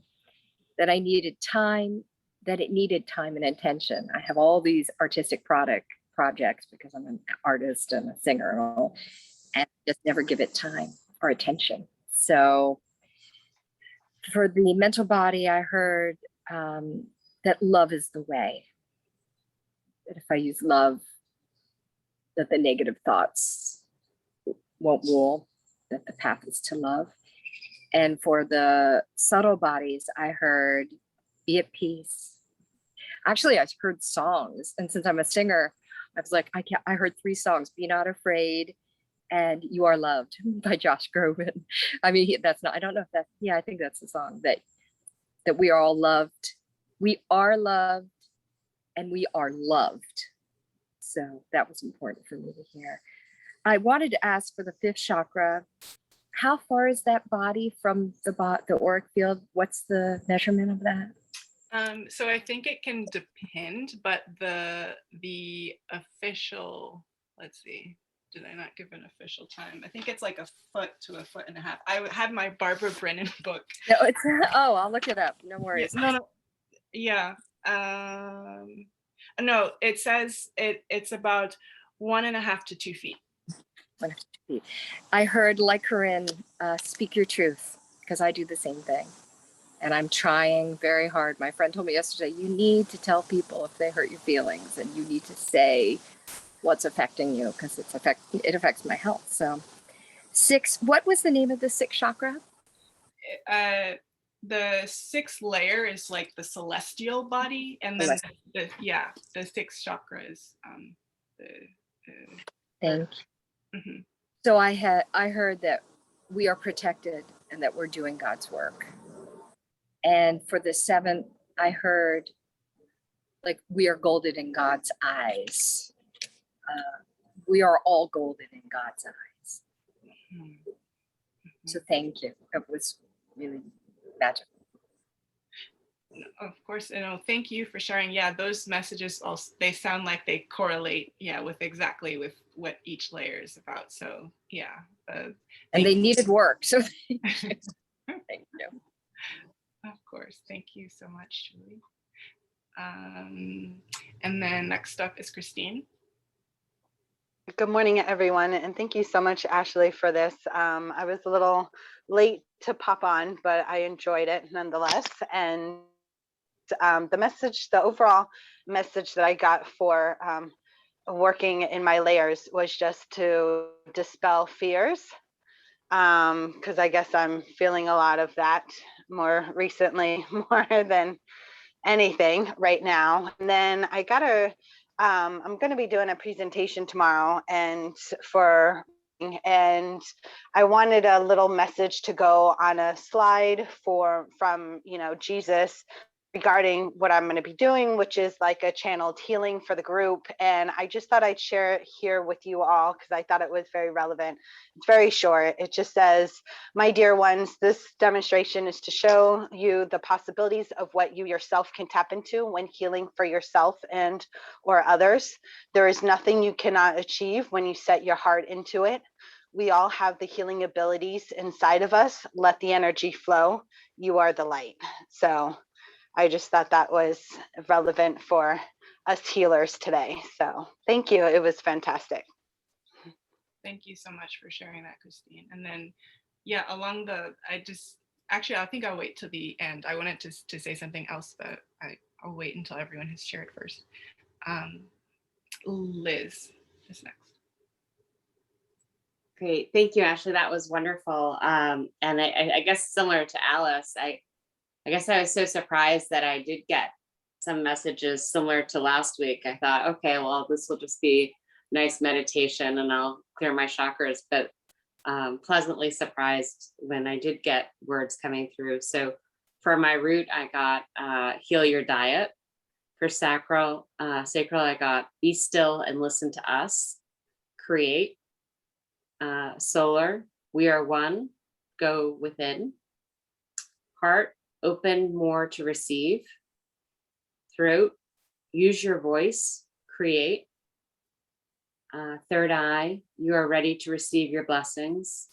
[SPEAKER 7] that I needed time, that it needed time and attention. I have all these artistic projects because I'm an artist and a singer and all, and just never give it time or attention. So for the mental body, I heard that love is the way. That if I use love, that the negative thoughts won't rule, that the path is to love. And for the subtle bodies, I heard be at peace. Actually, I heard songs. And since I'm a singer, I was like, I heard 3 songs, Be Not Afraid and You Are Loved by Josh Groban. I mean, that's not, I don't know if that's, yeah, I think that's the song that we are all loved. We are loved and we are loved. So that was important for me to hear. I wanted to ask for the 5th chakra, how far is that body from the auric field? What's the measurement of that?
[SPEAKER 2] So I think it can depend, but the official, let's see, did I not give an official time? I think it's like a foot to a foot and a half. I have my Barbara Brennan book.
[SPEAKER 7] No, it's, oh, I'll look it up. No
[SPEAKER 2] Yeah,
[SPEAKER 7] worries.
[SPEAKER 2] no. Yeah. No, it says it's about 1.5 to 2 feet.
[SPEAKER 7] I heard, like Corinne, speak your truth, because I do the same thing. And I'm trying very hard. My friend told me yesterday, you need to tell people if they hurt your feelings, and you need to say what's affecting you, because it affects my health. So what was the name of the sixth chakra?
[SPEAKER 2] The sixth layer is like the celestial body, and then the sixth chakra is the
[SPEAKER 7] Thank you.
[SPEAKER 2] mhm.
[SPEAKER 7] So I heard that we are protected and that we're doing God's work. And for the seventh, I heard like we are golden in God's eyes. We are all golden in God's eyes.
[SPEAKER 2] Mhm.
[SPEAKER 7] So thank you. It was really magical.
[SPEAKER 2] Of course, thank you for sharing. Yeah, those messages also, they sound like they correlate, with exactly with what each layer is about. So yeah.
[SPEAKER 7] And they needed work. So thank you. Thank you.
[SPEAKER 2] Of course. Thank you so much, Julie. And then next up is Christine.
[SPEAKER 8] Good morning, everyone, and thank you so much, Ashley, for this. I was a little late to pop on, but I enjoyed it nonetheless. And the overall message that I got for working in my layers was just to dispel fears, because I guess I'm feeling a lot of that more recently, more than anything right now. And then I'm going to be doing a presentation tomorrow, and I wanted a little message to go on a slide from Jesus regarding what I'm going to be doing, which is like a channeled healing for the group. And I just thought I'd share it here with you all because I thought it was very relevant. It's very short. It just says, my dear ones, this demonstration is to show you the possibilities of what you yourself can tap into when healing for yourself and or others. There is nothing you cannot achieve when you set your heart into it. We all have the healing abilities inside of us. Let the energy flow. You are the light. So I just thought that was relevant for us healers today. So thank you. It was fantastic.
[SPEAKER 2] Thank you so much for sharing that, Christine. And then, I think I'll wait till the end. I wanted to say something else, but I'll wait until everyone has shared first. Liz is next.
[SPEAKER 9] Great. Thank you, Ashley. That was wonderful. And I guess similar to Alice, I guess I was so surprised that I did get some messages similar to last week. I thought, okay, well, this will just be nice meditation and I'll clear my chakras, but pleasantly surprised when I did get words coming through. So for my root, I got heal your diet. For sacral, I got be still and listen to us. Create. Solar, we are one, go within. Heart, open more to receive. Throat, use your voice, create. Third eye, you are ready to receive your blessings.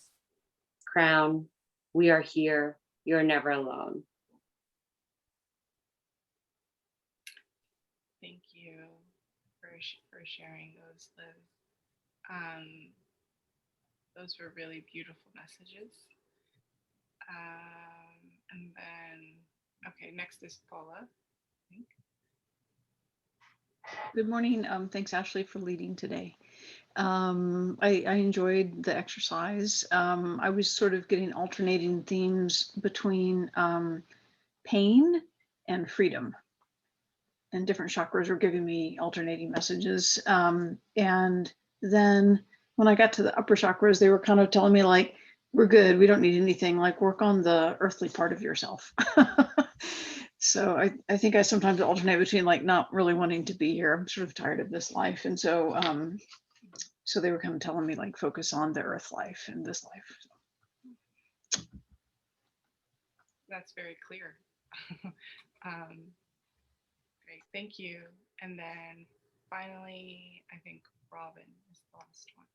[SPEAKER 9] Crown, we are here, you're never alone.
[SPEAKER 2] Thank you for sharing those, Liz. Those were really beautiful messages. And then, okay, next is Paula, I think.
[SPEAKER 10] Good morning. Thanks, Ashley, for leading today. I enjoyed the exercise. I was sort of getting alternating themes between pain and freedom. And different chakras were giving me alternating messages. And then when I got to the upper chakras, they were kind of telling me like, we're good, we don't need anything, like work on the earthly part of yourself. So I think I sometimes alternate between like not really wanting to be here. I'm sort of tired of this life. And so so they were kind of telling me like focus on the earth life and this life.
[SPEAKER 2] That's very clear. Great, thank you. And then finally, I think Robin is the last one.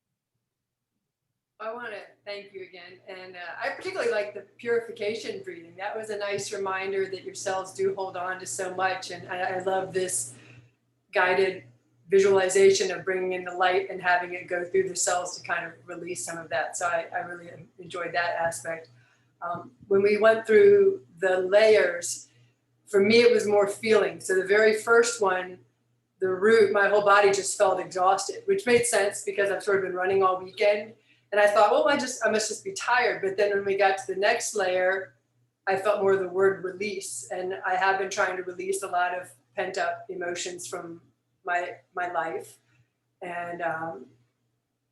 [SPEAKER 11] I want to thank you again. And I particularly like the purification breathing. That was a nice reminder that your cells do hold on to so much. And I love this guided visualization of bringing in the light and having it go through the cells to kind of release some of that. So I really enjoyed that aspect. When we went through the layers, for me, it was more feeling. So the very first one, the root, my whole body just felt exhausted, which made sense because I've sort of been running all weekend. And I thought, well, I must just be tired. But then when we got to the next layer, I felt more of the word release. And I have been trying to release a lot of pent up emotions from my life. And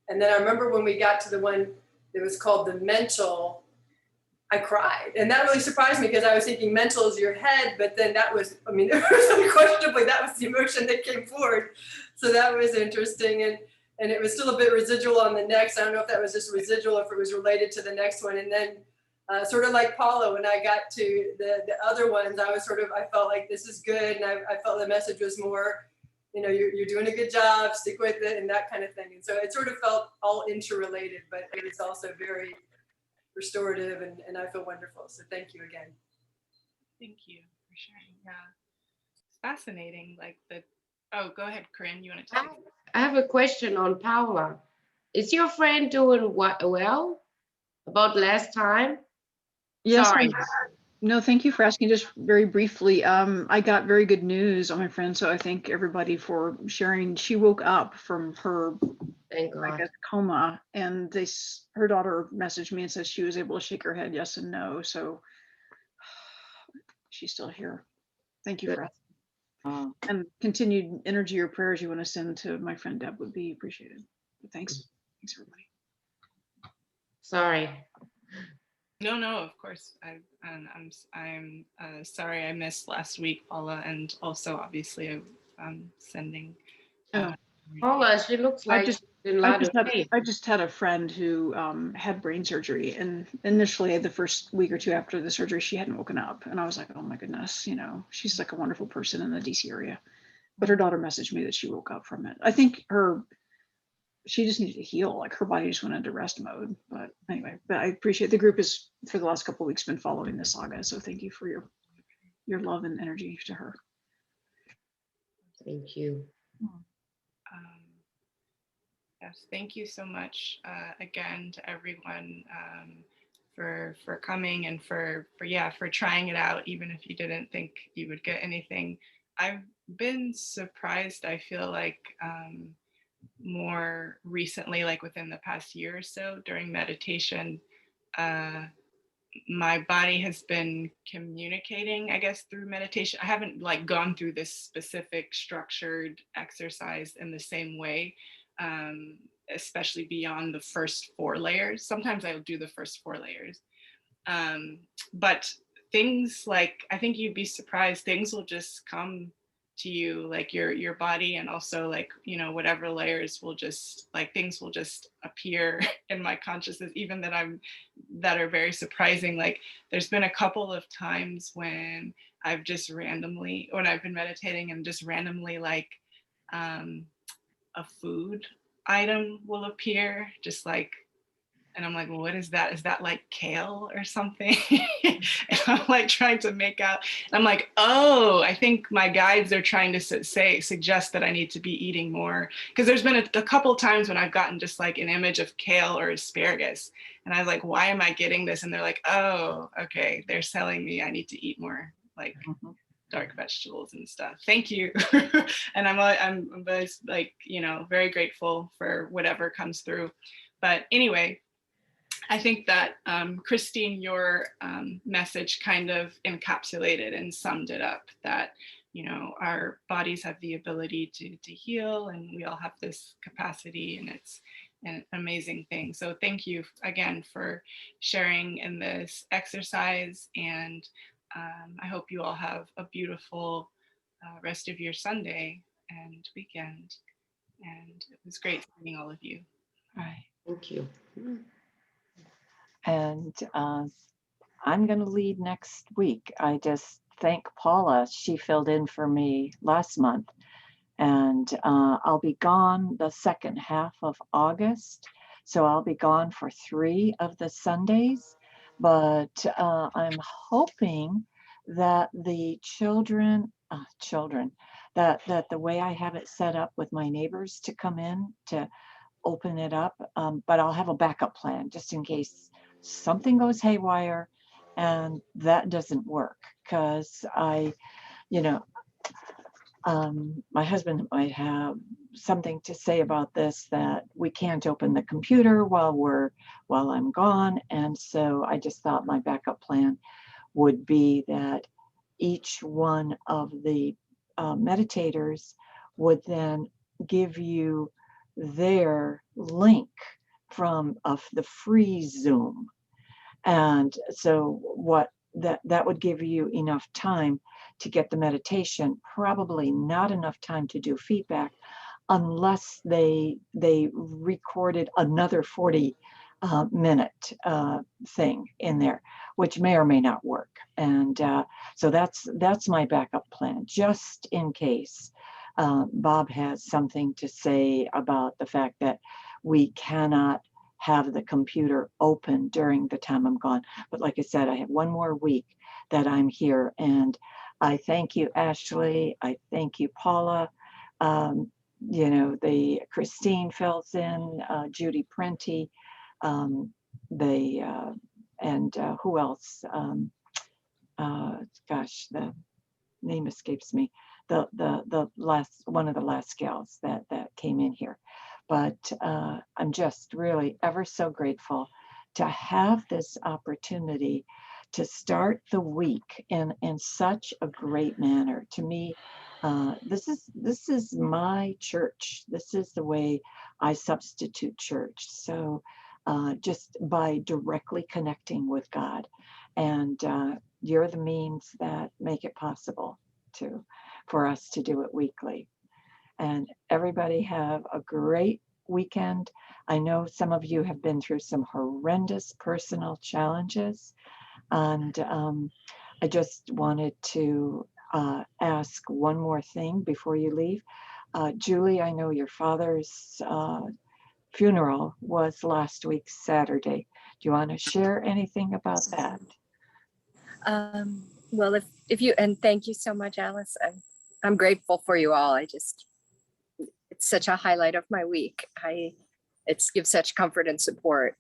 [SPEAKER 11] then I remember when we got to the one that was called the mental, I cried. And that really surprised me because I was thinking mental is your head, but then that was, I mean, unquestionably, that was the emotion that came forward. So that was interesting. And it was still a bit residual on the next. I don't know if that was just residual, if it was related to the next one. And then sort of like Paula, when I got to the other ones, I felt like this is good. And I felt the message was more, you know, you're doing a good job, stick with it, and that kind of thing. And so it sort of felt all interrelated, but it was also very restorative, and I feel wonderful. So thank you again.
[SPEAKER 2] Thank you for sharing. Yeah, it's fascinating. Like oh, go ahead, Corinne. You want to take it?
[SPEAKER 6] I have a question on Paula. Is your friend doing well about last time?
[SPEAKER 10] Yes,
[SPEAKER 6] Sorry.
[SPEAKER 10] no, thank you for asking. Just very briefly, I got very good news on my friend, so I thank everybody for sharing. She woke up from her,
[SPEAKER 6] Thank
[SPEAKER 10] I
[SPEAKER 6] God.
[SPEAKER 10] guess, coma, and her daughter messaged me and said she was able to shake her head yes and no. So she's still here. Thank you
[SPEAKER 6] Good.
[SPEAKER 10] for asking. And continued energy or prayers you want to send to my friend Deb would be appreciated. But thanks everybody.
[SPEAKER 6] Sorry.
[SPEAKER 2] No, of course. I'm sorry I missed last week, Paula, and also obviously I'm sending.
[SPEAKER 6] Paula, she looks like she's in a lot of pain.
[SPEAKER 10] I just had a friend who had brain surgery, and initially the first week or two after the surgery, she hadn't woken up, and I was like, oh my goodness, you know, she's like a wonderful person in the DC area. But her daughter messaged me that she woke up from it. I think she just needed to heal, like her body just went into rest mode. But anyway, but I appreciate the group is for the last couple of weeks been following this saga, so thank you for your love and energy to her.
[SPEAKER 6] Thank you.
[SPEAKER 2] Yes, thank you so much again to everyone for coming and for trying it out, even if you didn't think you would get anything. I've been surprised, I feel like more recently, like within the past year or so during meditation, my body has been communicating, I guess, through meditation. I haven't like gone through this specific structured exercise in the same way, especially beyond the first 4 layers. Sometimes I'll do the first 4 layers. But things like, I think you'd be surprised, things will just come to you, like your body, and also like, you know, whatever layers will just, like, things will just appear in my consciousness, even that are very surprising. Like there's been a couple of times when I've just randomly, when I've been meditating and just randomly like a food item will appear, just like, and I'm like, well, what is that? Is that like kale or something? And I'm like trying to make out. And I'm like, oh, I think my guides are trying to suggest that I need to be eating more. Because there's been a couple times when I've gotten just like an image of kale or asparagus. And I was like, why am I getting this? And they're like, oh, okay. They're telling me I need to eat more like dark vegetables and stuff. Thank you. And I'm like, you know, very grateful for whatever comes through. But anyway, I think that Christine, your message kind of encapsulated and summed it up, that, you know, our bodies have the ability to heal, and we all have this capacity, and it's an amazing thing. So thank you again for sharing in this exercise, and I hope you all have a beautiful rest of your Sunday and weekend. And it was great seeing all of you.
[SPEAKER 1] Right.
[SPEAKER 6] Thank you.
[SPEAKER 1] And I'm going to lead next week. I just thank Paula. She filled in for me last month. And I'll be gone the second half of August. So I'll be gone for 3 of the Sundays, but I'm hoping that the children, that the way I have it set up with my neighbors to come in to open it up, but I'll have a backup plan just in case something goes haywire and that doesn't work, because you know, my husband might have something to say about this, that we can't open the computer while I'm gone. And so I just thought my backup plan would be that each one of the meditators would then give you their link from the free Zoom. And so that would give you enough time to get the meditation, probably not enough time to do feedback unless they recorded another 40 minute thing in there, which may or may not work. And so that's my backup plan, just in case Bob has something to say about the fact that we cannot have the computer open during the time I'm gone. But like I said, I have one more week that I'm here, and I thank you, Ashley. I thank you, Paula. You know, the Christine fills in, Judy Prenti, and who else? Gosh, the name escapes me. The last one of the last gals that came in here. But I'm just really ever so grateful to have this opportunity to start the week in such a great manner. To me, this is my church. This is the way I substitute church. So just by directly connecting with God, and you're the means that make it possible for us to do it weekly. And everybody have a great weekend. I know some of you have been through some horrendous personal challenges. And I just wanted to ask one more thing before you leave. Julie, I know your father's funeral was last week, Saturday. Do you want to share anything about that?
[SPEAKER 7] Well, if you, and thank you so much, Alice. I'm grateful for you all. It's such a highlight of my week. It gives such comfort and support.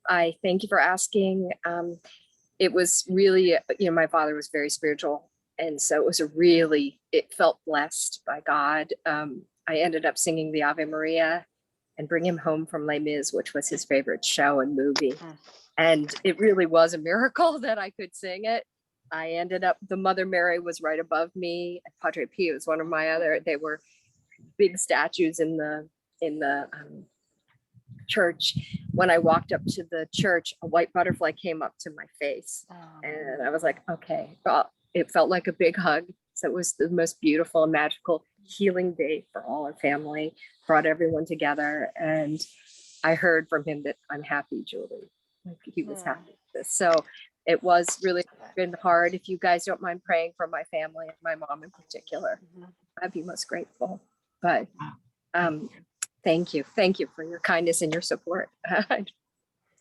[SPEAKER 7] I thank you for asking. It was really, my father was very spiritual. And so it felt blessed by God. I ended up singing the Ave Maria and Bring Him Home from Les Mis, which was his favorite show and movie. And it really was a miracle that I could sing it. I ended up, the Mother Mary was right above me. Padre Pio was one of they were big statues in the church. When I walked up to the church, a white butterfly came up to my face. And I was like, okay, well, it felt like a big hug. So it was the most beautiful and magical healing day for all our family, brought everyone together. And I heard from him that I'm happy, Julie. Like he was happy with this. So it was really been hard. If you guys don't mind praying for my family and my mom in particular, I'd be most grateful. But thank you for your kindness and your support. I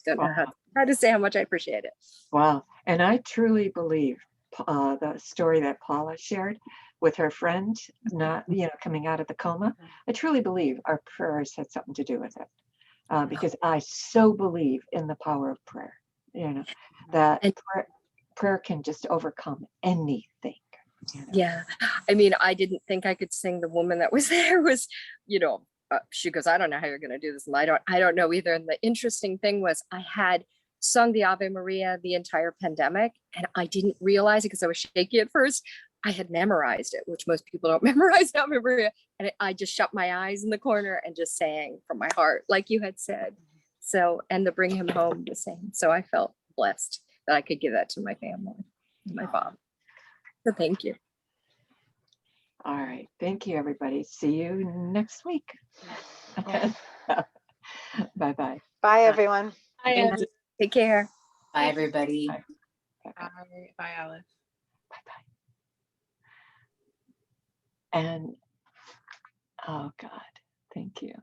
[SPEAKER 7] don't know how to say how much I appreciate it.
[SPEAKER 1] Wow. And I truly believe the story that Paula shared with her friend, not, coming out of the coma. I truly believe our prayers had something to do with it, because I so believe in the power of prayer, that prayer can just overcome anything.
[SPEAKER 7] Yeah. I mean, I didn't think I could sing. The woman that was there was, she goes, I don't know how you're going to do this. And I don't know either. And the interesting thing was I had sung the Ave Maria the entire pandemic, and I didn't realize it because I was shaky at first. I had memorized it, which most people don't memorize Ave Maria. And I just shut my eyes in the corner and just sang from my heart, like you had said. So, and the Bring Him Home the same. So I felt blessed that I could give that to my family, my father. So thank you.
[SPEAKER 1] All right. Thank you, everybody. See you next week. Bye-bye.
[SPEAKER 8] Bye, everyone.
[SPEAKER 7] Bye. Take care.
[SPEAKER 4] Bye, everybody.
[SPEAKER 1] Bye.
[SPEAKER 2] Bye, Alice.
[SPEAKER 1] Bye-bye. And, oh God, thank you.